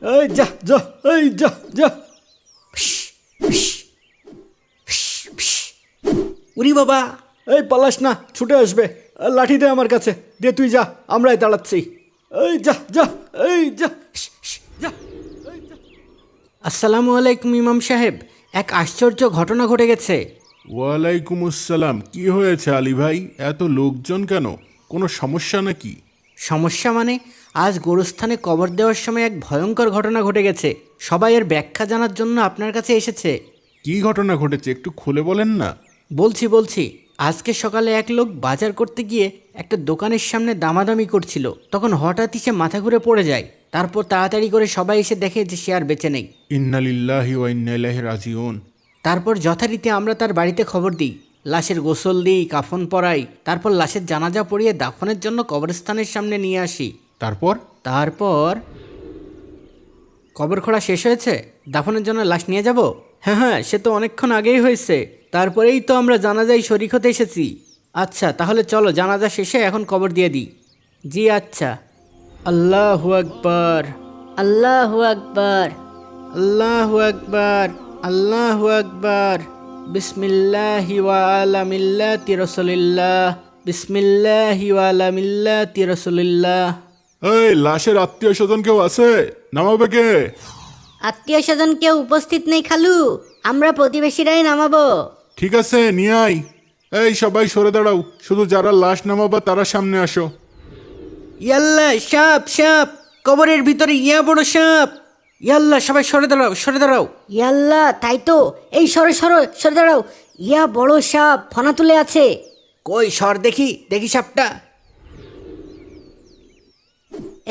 এই যা যা, এই যা যা। উরি বাবা, এই পালাস না, ছুটে আসবে। লাঠি দে আমার কাছে, দিয়ে তুই যা, আমরাই দাঁড়াচ্ছি। এই যা যা, এই যা যা। আসসালামু আলাইকুম ইমাম সাহেব। এক আশ্চর্য ঘটনা ঘটে গেছে। ওয়ালাইকুম আসসালাম। কি হয়েছে আলী ভাই? এত লোকজন কেন? কোনো সমস্যা নাকি? সমস্যা মানে, আজ গোরস্থানে কবর দেওয়ার সময় এক ভয়ঙ্কর ঘটনা ঘটে গেছে। সবাই এর ব্যাখ্যা জানার জন্য আপনার কাছে এসেছে। কি ঘটনা ঘটেছে একটু খুলে বলেন না। বলছি, আজকে সকালে এক লোক বাজার করতে গিয়ে একটা দোকানের সামনে দামাদামি করছিল। তখন হঠাৎই সে মাথা ঘুরে পড়ে যায়। তারপর তাড়াতাড়ি করে সবাই এসে দেখে যে সে আর বেঁচে নেই। ইন্না লিল্লাহি ওয়া ইন্না ইলাইহি রাজিউন। তারপর যথারীতি আমরা তার বাড়িতে খবর দিই, লাশের গোসল দিই, কাফন পরাই, তারপর লাশের জানাজা পড়িয়ে দাফনের জন্য কবরস্থানের সামনে নিয়ে আসি। তারপর কবর খোঁড়া শেষ হয়েছে, দাফনের জন্য লাশ নিয়ে যাব। হ্যাঁ, সে তো অনেকক্ষণ আগেই হয়েছে। তারপরেই তো আমরা জানাজায় শরিক হতে এসেছি। আচ্ছা, তাহলে চলো জানাজা শেষে এখন কবর দিয়ে দিই। জি আচ্ছা। আল্লাহু আকবার, আল্লাহু আকবার। আল্লাহু আকবার, আল্লাহু আকবার। বিসমিল্লাহি ওয়া আলা মিল্লাতি রাসূলিল্লাহ, বিসমিল্লাহি ওয়া আলা মিল্লাতি রাসূলিল্লাহ। এই লাশের আত্মীয় স্বজন কেউ আছে? নামাবে কে? আত্মীয় স্বজন কেউ উপস্থিত নেই খালু, আমরা প্রতিবেশীরাই নামাবো। ঠিক আছে, নিয়ে আয়। এই সবাই সরে দাঁড়াও, শুধু যারা লাশ নামাবা তারা সামনে আসো। ইয়াল্লাহ, সাপ সাপ, কবরের ভিতরে ইয়া বড় সাপ। ইয়াল্লাহ, সবাই সরে দাঁড়াও, সরে দাঁড়াও। ইয়াল্লাহ, তাই তো। এই সরে সরে দাঁড়াও। ইয়া বড় সাপ ফনা তুলে আছে। কই সর দেখি, দেখি সাপটা।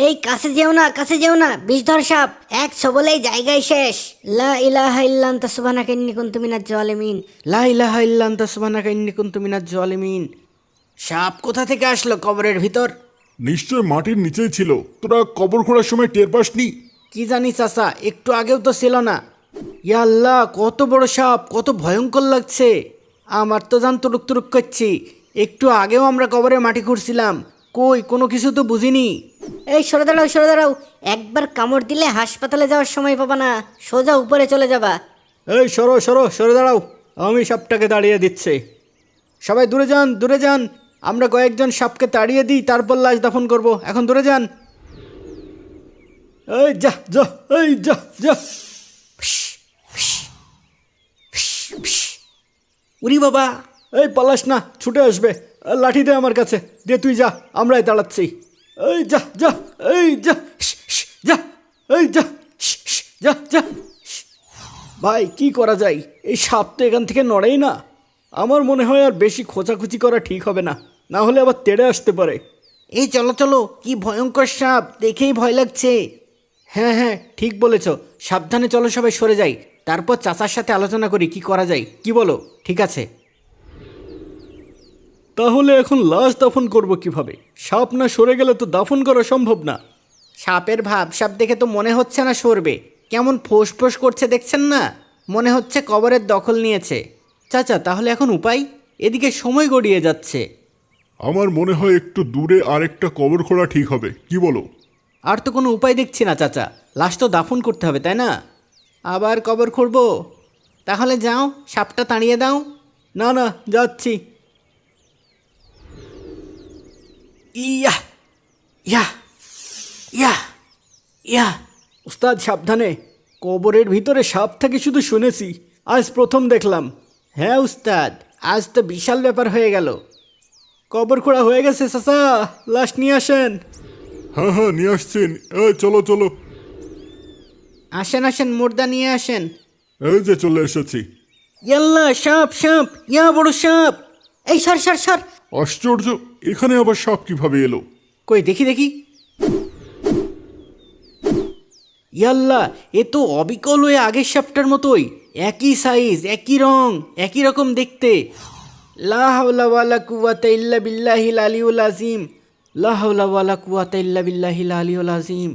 এই কাছে যেও না, বিষধর সাপ। এক সবলেই জায়গায় শেষ। লা ইলাহা ইল্লা আনতা সুবহানাকা ইন্নী কুনতু মিনাজ জালিমিন। লা ইলাহা ইল্লা আনতা সুবহানাকা ইন্নী কুনতু মিনাজ জালিমিন। সাপ কোথা থেকে আসলো কবরের ভিতর? নিশ্চয় মাটির নিচেই ছিল। তোরা কবর খোঁড়ার সময় টের পাসনি? কি জানি চাচা, একটু আগেও তো ছিল না। ইয়া আল্লাহ, কত বড় সাপ, কত ভয়ঙ্কর লাগছে। আমার তো জান তুরুক তুরুক করছি। একটু আগেও আমরা কবরে মাটি খুঁড়ছিলাম, কই কোনো কিছু তো বুঝিনি। এই সরে দাঁড়াও। একবার কামড় দিলে হাসপাতালে যাওয়ার সময় পাবা না, সোজা উপরে চলে যাবা। এই সরো সরো, সরে দাঁড়াও, আমি সাপটাকে তাড়িয়ে দিচ্ছি। সবাই দূরে যান, দূরে যান। আমরা কয়েকজন সাপকে তাড়িয়ে দিই, তারপর লাশ দাফন করব। এখন দূরে যান। এই যা যা, এই যা যা। উরি বাবা, এই পালাস না, ছুটে আসবে। লাঠি দে আমার কাছে, দিয়ে তুই যা, আমরাই দাঁড়াচ্ছি। এই যা যা, এই যা যা, এই যা যা যা। ভাই, কি করা যায়? এই সাপ তো এখান থেকে নড়েই না। আমার মনে হয় আর বেশি খোঁচাখুচি করা ঠিক হবে না, না হলে আবার তেড়ে আসতে পারে। এই চলো চলো, কি ভয়ঙ্কর সাপ, দেখেই ভয় লাগছে। হ্যাঁ, ঠিক বলেছ। সাবধানে চলো, সবাই সরে যাই। তারপর চাচার সাথে আলোচনা করি কি করা যায়। কি বলো? ঠিক আছে। তাহলে এখন লাশ দাফন করব কিভাবে? সাপ না সরে গেলে তো দাফন করা সম্ভব না। সাপের ভাব সাপ দেখে তো মনে হচ্ছে না সরবে। কেমন ফোঁস করছে দেখছেন না? মনে হচ্ছে কবরের দখল নিয়েছে। চাচা, তাহলে এখন উপায়? এদিকে সময় গড়িয়ে যাচ্ছে। আমার মনে হয় একটু দূরে আরেকটা কবর খোঁড়া ঠিক হবে, কি বলো? আর তো কোনো উপায় দেখছি না চাচা, লাশ তো দাফন করতে হবে, তাই না? আবার কবর খুঁড়ব? তাহলে যাও, সাপটা তাড়িয়ে দাও। না না, যাচ্ছি। ইয়া ইয়া ইয়া ইয়া। উস্তাদ সাবধানে, কবরের ভিতরে সাপ থাকে শুধু শুনেছি, আজ প্রথম দেখলাম। হ্যাঁ উস্তাদ, আজ তো বিশাল ব্যাপার হয়ে গেল। কবর খোঁড়া হয়ে গেছে চাচা, লাশ নিয়ে আসেন। হ্যাঁ, নিয়ে আসছেন। এই চলো চলো। আসেন, মুর্দা নিয়ে আসেন। এই যে চলে এসেছি। ইয়াল্লা, সাপ সাপ, ইয়া বড় সাপ। এই সর। আশ্চর্য, এখানে আবার সাপ কিভাবে এলো? কই দেখি। ইয়াল্লা, এ তো অবিকল হয়ে আগের সাপটার মতোই, একই সাইজ, একই রং, একই রকম দেখতে। লা হাওলা ওয়ালা কুওয়াতা ইল্লা বিল্লাহিল আলিয়ুল আযীম, লা হাওলা ওয়ালা কুওয়াতা ইল্লা বিল্লাহিল আলিয়ুল আযীম।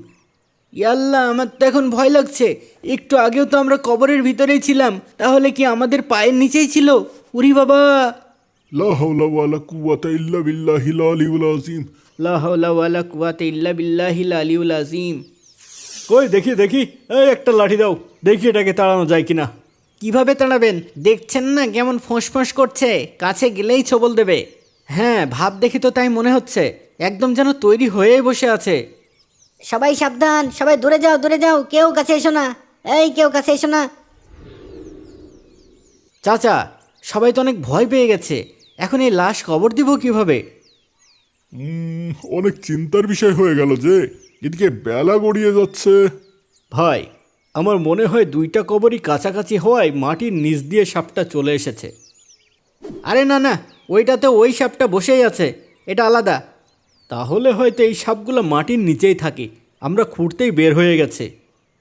ইয়াল্লা, আমার তো এখন ভয় লাগছে। একটু আগেও তো আমরা কবরের ভিতরেই ছিলাম, তাহলে কি আমাদের পায়ের নিচেই ছিল? উরি বাবা, লা হাওলা ওয়ালা কুওয়াতা ইল্লা বিল্লাহিল আলিয়ুল আযীম। লা হাওলা ওয়ালা কুওয়াতা ইল্লা বিল্লাহিল আলিয়ুল আযীম। কই দেখি দেখি, এই একটা লাঠি দাও, দেখি এটাকে তাড়ানো যায় কিনা। কিভাবে তাড়াবেন? দেখছেন না কেমন ফোঁস করছে, কাছে গেলেই ছবল দেবে। হ্যাঁ, ভাব দেখি তো তাই মনে হচ্ছে, একদম যেন তৈরি হয়েই বসে আছে। সবাই সাবধান, সবাই দূরে যাও, দূরে যাও, কেউ কাছে এসো না, এই কেউ কাছে এসো না। চাচা, সবাই তো অনেক ভয় পেয়ে গেছে, এখন এই লাশ কবর দিব কিভাবে? অনেক চিন্তার বিষয় হয়ে গেল যে, এদিকে বেলা গড়িয়ে যাচ্ছে। ভাই, আমার মনে হয় দুইটা কবরই কাছাকাছি হওয়ায় মাটির নিচ দিয়ে সাপটা চলে এসেছে। আরে না না, ওইটাতে ওই সাপটা বসেই আছে, এটা আলাদা। তাহলে হয়তো এই সাপগুলো মাটির নিচেই থাকে, আমরা খুঁড়তেই বের হয়ে গেছে।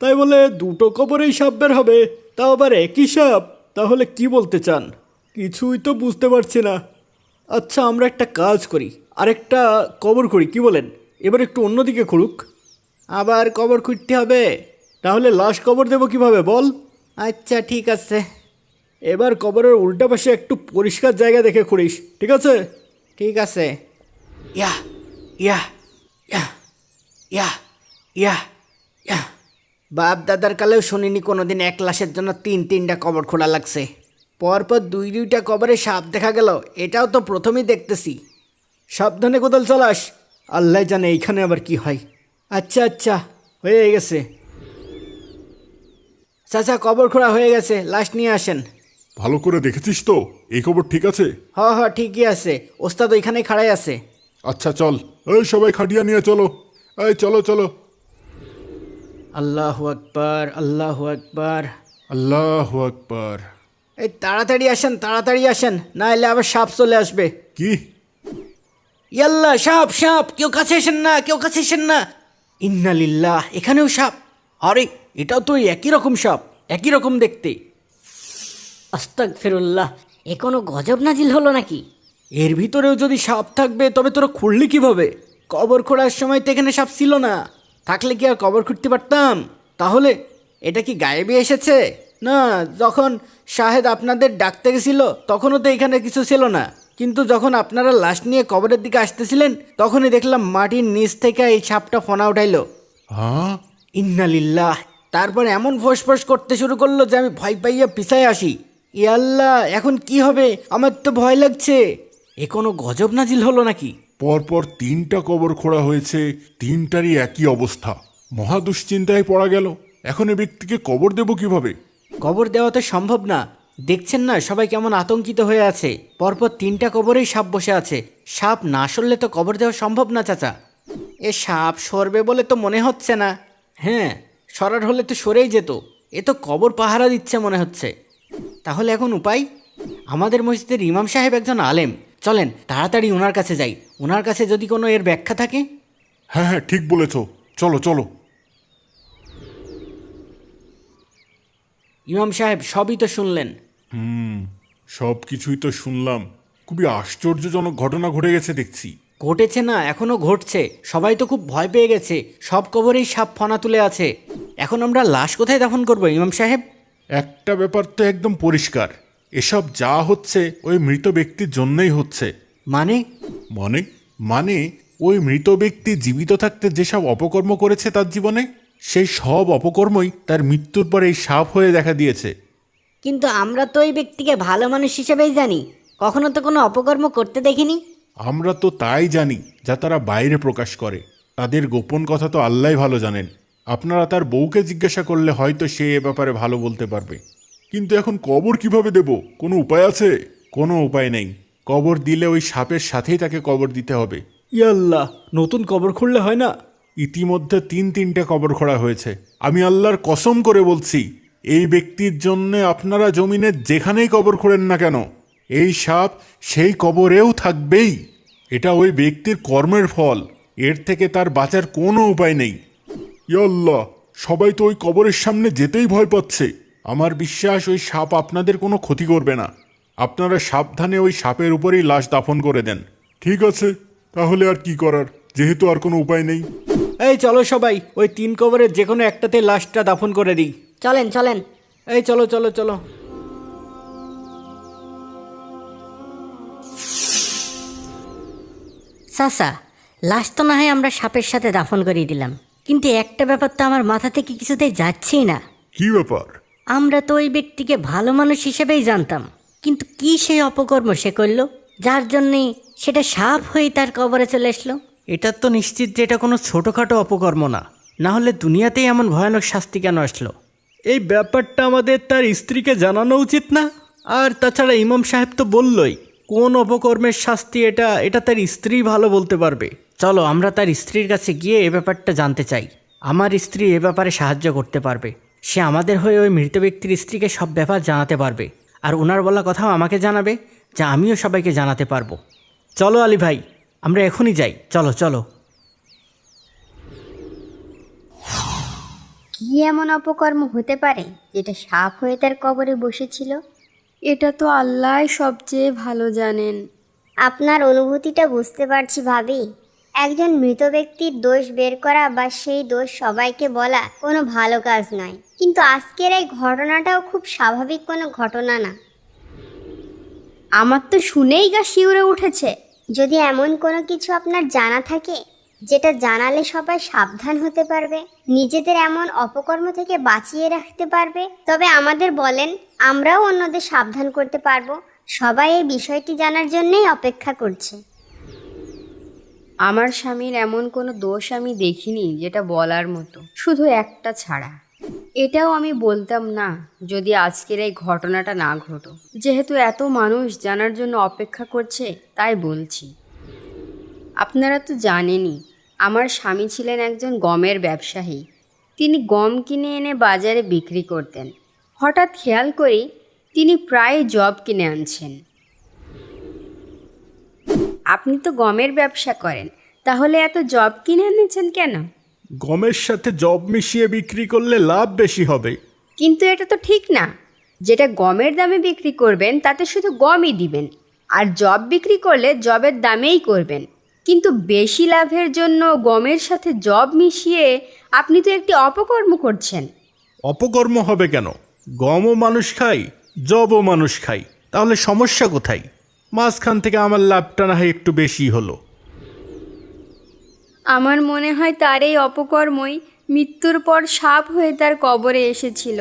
তাই বলে দুটো কবরেই সাপ বের হবে, তাও আবার একই সাপ? তাহলে কি বলতে চান? কিছুই তো বুঝতে পারছি না। আচ্ছা, আমরা একটা কাজ করি, আরেকটা কবর করি, কি বলেন? এবার একটু অন্যদিকে খুঁড়ুক। আবার কবর খুঁড়তে হবে? তাহলে লাশ কবর দেবো কিভাবে বল? আচ্ছা ঠিক আছে। এবার কবরের উল্টা পাশে একটু পরিষ্কার জায়গা দেখে খুঁড়িস, ঠিক আছে? ঠিক আছে। ইয়া ইয়া ইয়া ইয়া ইয়া ইয়া বাপ দাদার কালেও শুনিনি কোনোদিন এক লাশের জন্য তিনটা কবর খোঁড়া লাগছে। পরপর দুইটা কবরে সাপ দেখা গেল, এটাও তো প্রথমেই দেখতেছি। সাবধানে কোদাল চালাস, আল্লাহ জানে এইখানে আবার কি হয়। আচ্ছা আচ্ছা, হয়ে গেছে। চাচা, কবর খোঁড়া হয়ে গেছে, লাশ নিয়ে আসেন। ভালো করে দেখেছিস তো? এই খবর ঠিক আছে? হ ঠিকই আছে, ওস্তাদ ওইখানেই খাড়াই আছে। আচ্ছা চল, এই সবাই খাটিয়া নিয়ে চলো, এই চলো চলো। আল্লাহু আকবার, আল্লাহু আকবার। আল্লাহু আকবার। এই তাড়াতাড়ি আসেন, না এলে আবার সাপ চলে আসবে। কি? ইয়াল্লা, সাপ সাপ, কেউ কাছে এসেন না। ইন্না লিল্লাহ, এখানেও সাপ। আরে, এটাও তো একই রকম সাপ, একই রকম দেখতে। আস্তাগফিরুল্লাহ, এ কোনো গজব নাজিল হলো নাকি? এর ভিতরেও যদি সাপ থাকবে তবে তোরা খুঁড়লি কিভাবে? কবর খোঁড়ার সময় তো এখানে সাপ ছিল না, থাকলে কি আর কবর খুঁড়তে পারতাম? তাহলে এটা কি গায়েবে এসেছে? না, যখন শাহেদ আপনাদের ডাকতে গেছিল তখনও তো এখানে কিছু ছিল না, কিন্তু যখন আপনারা লাশ নিয়ে কবরের দিকে আসতেছিলেন তখনই দেখলাম মাটির নিচ থেকে এই সাপটা ফনা উঠাইলো। হ্যাঁ? ইন্না লিল্লাহ। তারপর এমন ফোঁস করতে শুরু করলো যে আমি ভয় পাইয়া পিছায় আসি। ই আল্লাহ, এখন কি হবে? আমার তো ভয় লাগছে। এ কোনো গজব নাজিল হলো নাকি? পরপর 3টা কবর খোঁড়া হয়েছে, 3টারই একই অবস্থা। মহা দুশ্চিন্তায় পড়া গেল। এখন এ ব্যক্তিকে কবর দেব কিভাবে? কবর দেওয়া তো সম্ভব না, দেখছেন না সবাই কেমন আতঙ্কিত হয়ে আছে। পরপর 3টা কবরেই সাপ বসে আছে, সাপ না সরলে তো কবর দেওয়া সম্ভব না চাচা। এ সাপ সরবে বলে তো মনে হচ্ছে না। হ্যাঁ, সরার হলে তো সরেই যেত, এ তো কবর পাহারা দিচ্ছে মনে হচ্ছে। তাহলে এখন উপায়? আমাদের মসজিদের ইমাম সাহেব একজন আলেম, চলেন তাড়াতাড়ি ওনার কাছে যাই, ওনার কাছে যদি কোনো এর ব্যাখ্যা থাকে। হ্যাঁ হ্যাঁ, ঠিক বলেছ, চলো চলো। ইমাম সাহেব, সবই তো শুনলেন। সব কিছুই তো শুনলাম। খুবই আশ্চর্যজনক ঘটনা ঘটে গেছে দেখছি। ঘটেছে না, এখনো ঘটছে। সবাই তো খুব ভয় পেয়ে গেছে, সব কবরেই সাপ ফনা তুলে আছে। এখন আমরা লাশ কোথায় দাফন করবো ইমাম সাহেব? একটা ব্যাপার তো একদম পরিষ্কার, এসব যা হচ্ছে ওই মৃত ব্যক্তির জন্যই হচ্ছে। মানে? মানে মানে ওই মৃত ব্যক্তি জীবিত থাকতে যেসব অপকর্ম করেছে তার জীবনে, সেই সব অপকর্মই তার মৃত্যুর পরে এই সাপ হয়ে দেখা দিয়েছে। কিন্তু আমরা তো ওই ব্যক্তিকে ভালো মানুষ হিসেবেই জানি, কখনো তো কোনো অপকর্ম করতে দেখিনি। আমরা তো তাই জানি যা তারা বাইরে প্রকাশ করে, তাদের গোপন কথা তো আল্লাহই ভালো জানেন। আপনারা তার বউকে জিজ্ঞাসা করলে হয়তো সে এ ব্যাপারে ভালো বলতে পারবে। কিন্তু এখন কবর কিভাবে দেব? কোনো উপায় আছে? কোনো উপায় নেই। কবর দিলে ওই সাপের সাথেই তাকে কবর দিতে হবে। ইয়াল্লাহ, নতুন কবর খুঁড়লে হয় না? ইতিমধ্যে 3টা কবর খোঁড়া হয়েছে। আমি আল্লাহর কসম করে বলছি, এই ব্যক্তির জন্যে আপনারা জমিনে যেখানেই কবর খোঁড়েন না কেন, এই সাপ সেই কবরেও থাকবেই। এটা ওই ব্যক্তির কর্মের ফল, এর থেকে তার বাঁচার কোনো উপায় নেই। ইয়া আল্লাহ, সবাই তো ওই কবরের সামনে যেতেই ভয় পাচ্ছে। আমার বিশ্বাস ওই সাপ আপনাদের কোনো ক্ষতি করবে না। আপনারা সাবধানে ওই সাপের উপরেই লাশ দাফন করে দেন। ঠিক আছে, তাহলে আর কি করার, যেহেতু আর কোনো উপায় নেই। এই চলো সবাই, ওই 3 কবরের যে কোনো একটাতে লাশটা দাফন করে দিই। চলেন চলেন। এই চলো চলো চলো। চাচা, লাশ তো না হয় আমরা সাপের সাথে দাফন করিয়ে দিলাম, কিন্তু একটা ব্যাপার তো আমার মাথা থেকে কিছুতেই যাচ্ছেই না। কি ব্যাপার? আমরা তো ওই ব্যক্তিকে ভালো মানুষ হিসেবেই জানতাম, কিন্তু কি সেই অপকর্ম সে করলো যার জন্যে সেটা সাপ হয়ে তার কবরে চলে আসলো? এটা তো নিশ্চিত যে এটা কোনো ছোটোখাটো অপকর্ম না, না হলে দুনিয়াতেই এমন ভয়ানক শাস্তি কেন আসলো? এই ব্যাপারটা আমাদের তার স্ত্রীকে জানানো উচিত না? আর তাছাড়া ইমাম সাহেব তো বললই কোন অপকর্মের শাস্তি এটা এটা তার স্ত্রী ভালো বলতে পারবে। চলো আমরা তার স্ত্রীর কাছে গিয়ে এ ব্যাপারটা জানতে চাই। আমার স্ত্রী এ ব্যাপারে সাহায্য করতে পারবে। সে আমাদের হয়ে ওই মৃত ব্যক্তির স্ত্রীকে সব ব্যাপার জানাতে পারবে, আর ওনার বলা কথাও আমাকে জানাবে, যা আমিও সবাইকে জানাতে পারবো। চলো আলী ভাই, আমরা এখনই যাই, চলো চলো। কি এমন অপকর্ম হতে পারে যেটা সাপ হয়ে তার কবরে বসেছিল? এটা তো আল্লাহ সবচেয়ে ভালো জানেন। আপনার অনুভূতিটা বুঝতে পারছি ভাবি। একজন মৃত ব্যক্তির দোষ বের করা বা সেই দোষ সবাইকে বলা কোনো ভালো কাজ নয়, কিন্তু আজকের এই ঘটনাটাও খুব স্বাভাবিক কোনো ঘটনা না। আমার তো শুনেই গা শিউরে উঠেছে। যদি এমন কোনো কিছু আপনার জানা থাকে যেটা জানালে সবাই সাবধান হতে পারবে, নিজেদের এমন অপকর্ম থেকে বাঁচিয়ে রাখতে পারবে, তবে আমাদের বলেন, আমরাও অন্যদের সাবধান করতে পারবো। সবাই এই বিষয়টি জানার জন্যই অপেক্ষা করছে। আমার স্বামীর এমন কোনো দোষ আমি দেখিনি যেটা বলার মতো, শুধু একটা ছাড়া। এটাও আমি বলতাম না যদি আজকের এই ঘটনাটা না ঘটো। যেহেতু এত মানুষ জানার জন্য অপেক্ষা করছে তাই বলছি। আপনারা তো জানেনই, আমার স্বামী ছিলেন একজন গমের ব্যবসায়ী। তিনি গম কিনে এনে বাজারে বিক্রি করতেন। হঠাৎ খেয়াল করি তিনি প্রায় জব কিনে আনছেন। আপনি তো গমের ব্যবসা করেন, তাহলে এত জব কিনে এনেছেন কেন? গমের সাথে জব মিশিয়ে বিক্রি করলে লাভ বেশি হবে। কিন্তু এটা তো ঠিক না। যেটা গমের দামে বিক্রি করবেন তাতে শুধু গমই দিবেন, আর জব বিক্রি করলে জবের দামেই করবেন। কিন্তু বেশি লাভের জন্য গমের সাথে জব মিশিয়ে আপনি তো একটি অপকর্ম করছেন। অপকর্ম হবে কেন? গমও মানুষ খায়, জবও মানুষ খায়, তাহলে সমস্যা কোথায়? মাঝখান থেকে আমার লাভটা না হয় একটু বেশি হলো। আমার মনে হয় তার এই অপকর্মই মৃত্যুর পর সাপ হয়ে তার কবরে এসেছিল।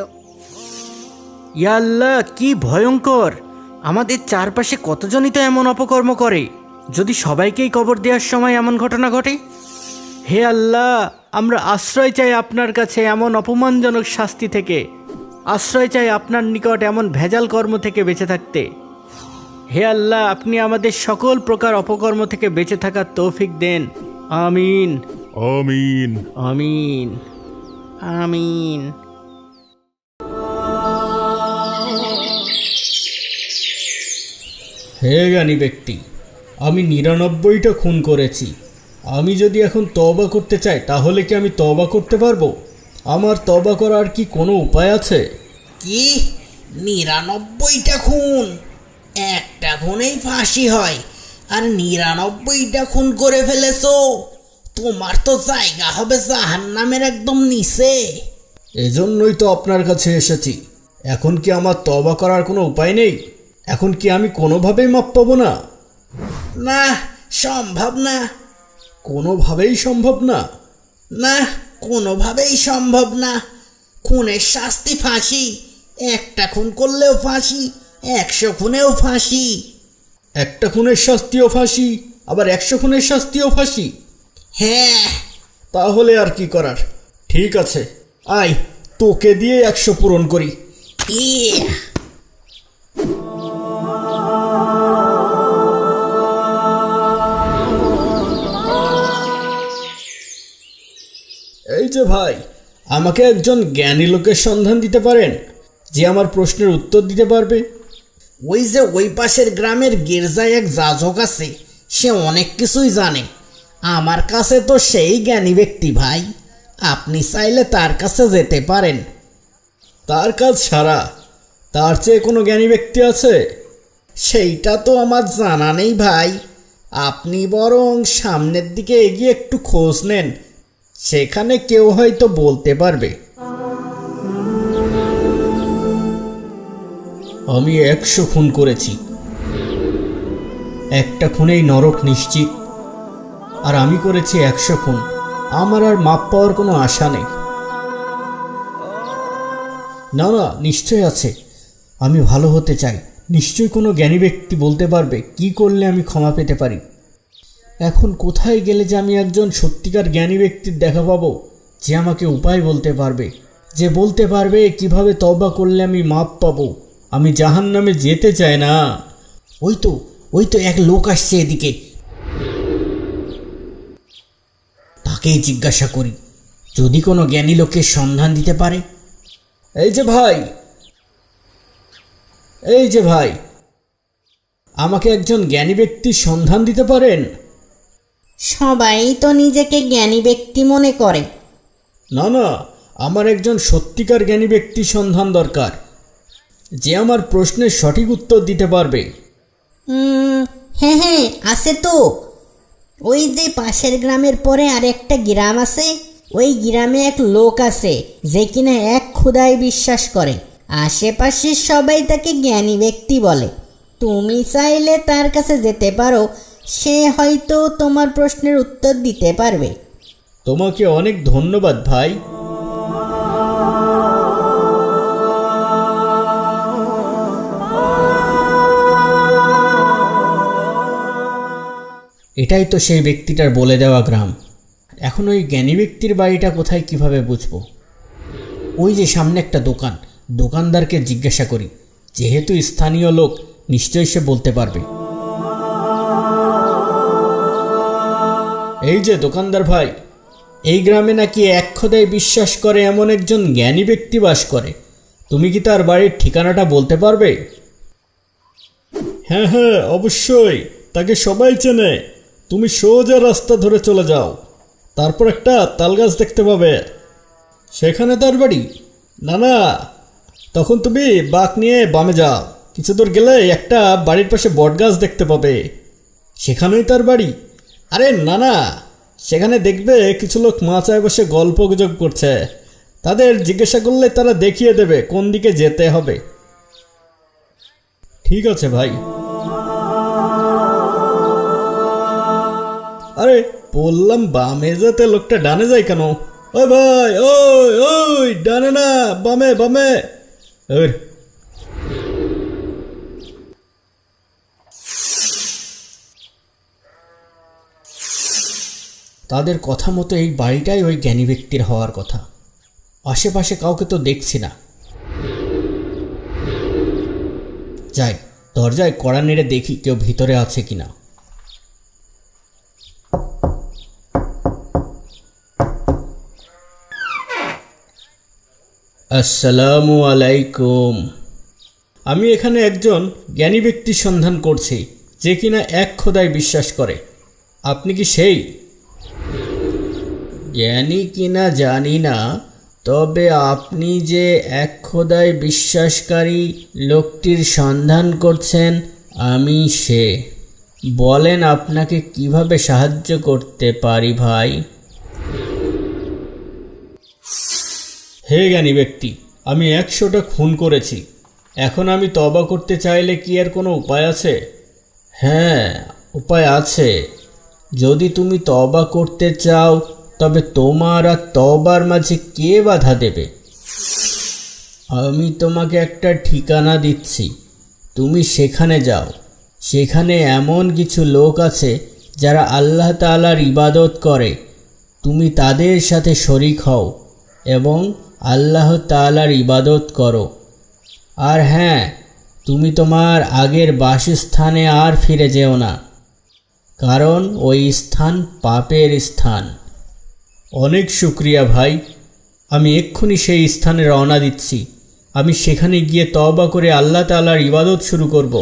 ইয়া আল্লাহ, কি ভয়ঙ্কর! আমাদের চারপাশে কতজনই তো এমন অপকর্ম করে। যদি সবাইকেই কবর দেওয়ার সময় এমন ঘটনা ঘটে? হে আল্লাহ, আমরা আশ্রয় চাই আপনার কাছে এমন অপমানজনক শাস্তি থেকে। আশ্রয় চাই আপনার নিকট এমন ভেজাল কর্ম থেকে বেঁচে থাকতে। হে আল্লাহ, আপনি আমাদের সকল প্রকার অপকর্ম থেকে বেঁচে থাকার তৌফিক দেন। আমিন আমিন। আমিন আমিন। হে জ্ঞানী ব্যক্তি, আমি 99টা খুন করেছি। আমি যদি এখন তওবা করতে চাই তাহলে কি আমি তওবা করতে পারবো? আমার তওবা করার কি কোনো উপায় আছে? কি 99টা খুন? একটা খুনেই ফাঁসি হয়, আর 99টা খুন করে ফেলেছো? তোমার তো জায়গা হবে জাহান্নামের একদম নিচে। এজন্যই তো আপনার কাছে এসেছি। এখন কি আমার তওবা করার কোনো উপায় নেই? এখন কি আমি কোনোভাবেই মাপ পাবো না? না, সম্ভব না। কোনোভাবেই সম্ভব না? না, কোনোভাবেই সম্ভব না। খুনের শাস্তি ফাঁসি। একটা খুন করলেও ফাঁসি, 100 খুনেও ফাঁসি। একটা খুনের শাস্তিও ফাঁসি, আবার 100 খুনের শাস্তিও ফাঁসি? হ্যাঁ। তাহলে আর কি করার? ঠিক আছে, আয় তোকে দিয়ে 100 পূরণ করি। ইয়ে। এই যে ভাই, আমাকে একজন জ্ঞানী লোকের সন্ধান দিতে পারেন যে আমার প্রশ্নের উত্তর দিতে পারবে? ওই যে ওই পাশের গ্রামের গির্জায় এক যাজক আছে, সে অনেক কিছুই জানে। আমার কাছে তো সেই জ্ঞানী ব্যক্তি ভাই। আপনি চাইলে তার কাছে যেতে পারেন। তার কাজ সারা, তার চেয়ে কোনো জ্ঞানী ব্যক্তি আছে? সেইটা তো আমার জানা নেই ভাই। আপনি বরং সামনের দিকে এগিয়ে একটু খোঁজ নেন, সেখানে কেউ হয়তো বলতে পারবে। আমি 100 খুন করেছি, একটা খুনেই নরক নিশ্চিত। আর আমি করেছি 100 খুন, আমার আর মাপ পাওয়ার কোনো আশা নেই। না না, নিশ্চয় আছে। আমি ভালো হতে চাই। নিশ্চয়ই কোনো জ্ঞানী ব্যক্তি বলতে পারবে কি করলে আমি ক্ষমা পেতে পারি। এখন কোথায় গেলে যে আমি একজন সত্যিকার জ্ঞানী ব্যক্তির দেখা পাবো, যে আমাকে উপায় বলতে পারবে, যে বলতে পারবে কিভাবে তওবা করলে আমি মাপ পাবো। আমি জাহান্নামে যেতে চাই না। ওই তো এক লোক আসছে এদিকে, তাকেই জিজ্ঞাসা করি যদি কোনো জ্ঞানী লোকের সন্ধান দিতে পারে। এই যে ভাই, আমাকে একজন জ্ঞানী ব্যক্তির সন্ধান দিতে পারেন? সবাই তো নিজেকে জ্ঞানী ব্যক্তি মনে করে। না না, আমার একজন সত্যিকার জ্ঞানী ব্যক্তির সন্ধান দরকার, যে আমার প্রশ্নের সঠিক উত্তর দিতে পারবে। হ্যাঁ, আছে তো। ওই যে পাশের গ্রামের পরে আর একটা গ্রাম আছে, ওই গ্রামে এক লোক আছে যে কিনা এক খোদায় বিশ্বাস করে। আশেপাশের সবাই তাকে জ্ঞানী ব্যক্তি বলে। তুমি চাইলে তার কাছে যেতে পারো, সে হয়তো তোমার প্রশ্নের উত্তর দিতে পারবে। তোমাকে অনেক ধন্যবাদ ভাই। এটাই তো সেই ব্যক্তিটার বলে দেওয়া গ্রাম। এখন ওই জ্ঞানী ব্যক্তির বাড়িটা কোথায় কিভাবে বুঝবো? ওই যে সামনে একটা দোকান, দোকানদারকে জিজ্ঞাসা করি, যেহেতু স্থানীয় লোক নিশ্চয়ই সে বলতে পারবে। এই যে দোকানদার ভাই, এই গ্রামে নাকি এক খোদায় বিশ্বাস করে এমন একজন জ্ঞানী ব্যক্তি বাস করে। তুমি কি তার বাড়ির ঠিকানাটা বলতে পারবে? হ্যাঁ, অবশ্যই, তাকে সবাই চেনে। তুমি সোজা রাস্তা ধরে চলে যাও, তারপর একটা তালগাছ দেখতে পাবে, সেখানে তার বাড়ি। না, তখন তুমি বাঁক নিয়ে বামে যাও, কিছু দূর গেলে একটা বাড়ির পাশে বটগাছ দেখতে পাবে, সেখানেই তার বাড়ি। আরে না, সেখানে দেখবে কিছু লোক মাচায় বসে গল্প গুজব করছে, তাদের জিজ্ঞাসা করলে তারা দেখিয়ে দেবে কোন দিকে যেতে হবে। ঠিক আছে ভাই। আরে বললাম বামে যেতে, লোকটা ডানে যায় কেন? ওই ভাই, ওই ডানে না, বামে। তাদের কথা মতো এই বাড়িটাই ওই জ্ঞানী ব্যক্তির হওয়ার কথা। আশেপাশে কাউকে তো দেখছি না। যাই, দরজায় কড়া নেড়ে দেখি কেউ ভিতরে আছে কিনা। আসসালামু আলাইকুম। আমি এখানে একজন জ্ঞানী ব্যক্তির সন্ধান করছি, যে কিনা এক খোদায় বিশ্বাস করে। আপনি কি সেই? জ্ঞানী কিনা জানি না, তবে আপনি যে এক খোদায় বিশ্বাসকারী লোকটির সন্ধান করছেন, আমি সে। বলেন আপনাকে কিভাবে সাহায্য করতে পারি ভাই? হে জ্ঞানী ব্যক্তি, আমি 100টা খুন করেছি। এখন আমি তওবা করতে চাইলে কি এর কোনো উপায় আছে? হ্যাঁ, উপায় আছে। যদি তুমি তওবা করতে চাও, তবে তোমার আর তওবার মাঝে কে বাধা দেবে? আমি তোমাকে একটা ঠিকানা দিচ্ছি, তুমি সেখানে যাও। সেখানে এমন কিছু লোক আছে যারা আল্লাহ তাআলার ইবাদত করে। তুমি তাদের সাথে শরীক হও এবং আল্লাহ তাআলার ইবাদত করো। আর হ্যাঁ, তুমি তোমার আগের বাসস্থানে আর ফিরে যেও না, কারণ ওই স্থান পাপের স্থান। অনেক শুকরিয়া ভাই, আমি এক্ষুনি সেই স্থানে রওনা দিচ্ছি। আমি সেখানে গিয়ে তওবা করে আল্লাহ তাআলার ইবাদত শুরু করব।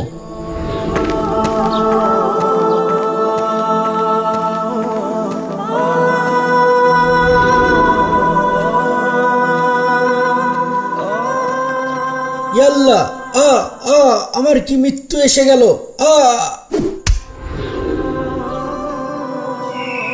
ইয়াল্লাহ, আমার কি মৃত্যু এসে গেল!